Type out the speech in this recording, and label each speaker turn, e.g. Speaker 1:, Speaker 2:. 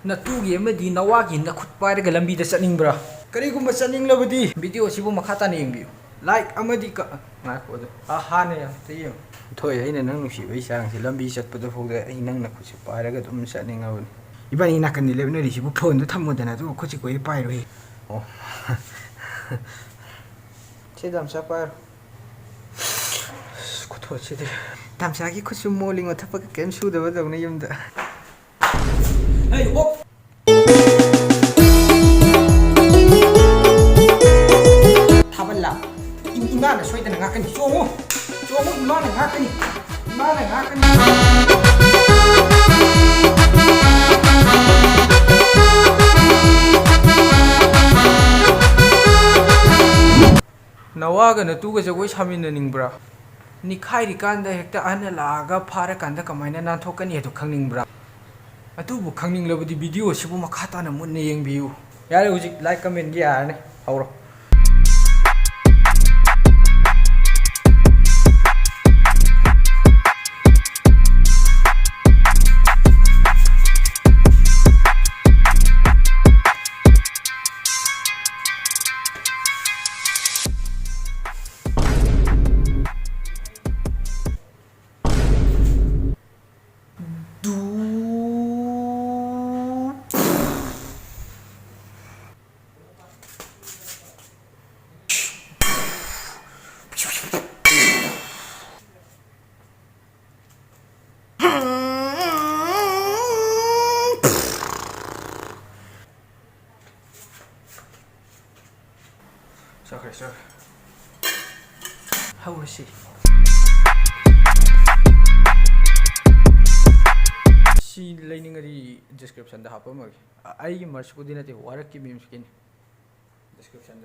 Speaker 1: Natugi amadi nawagi nakhut pairaga lambida chatningbra karigumba chatninglabadi video sibu makha tana yengbiyu like amadi ka ngako do hane ya tayo thoi aina nang nusi bai sang si lambi chatpada fogda ai nang nakhusi pairaga dum chatningawni ibani nakani lebna ri sibu phone do thamodana do khusi koi pairo he oh chedam sa par kutho chede tamsa gi khusu moling othapa kem su da badawna yumda hey op thaballa imana soidana ngakani chomo imana ngakani nawaga na tuga jagoi samina ningbra ni khairi kanda hekta ana laga phara kanda kamaina nan thokani edu khangningbra atubu khangninglabadi video sibu makha na munne yengbiu yare hujik like comment gi yarne hawro Sorry. How was she? She lining the description the happer. I merch put in at the water keep him skin description.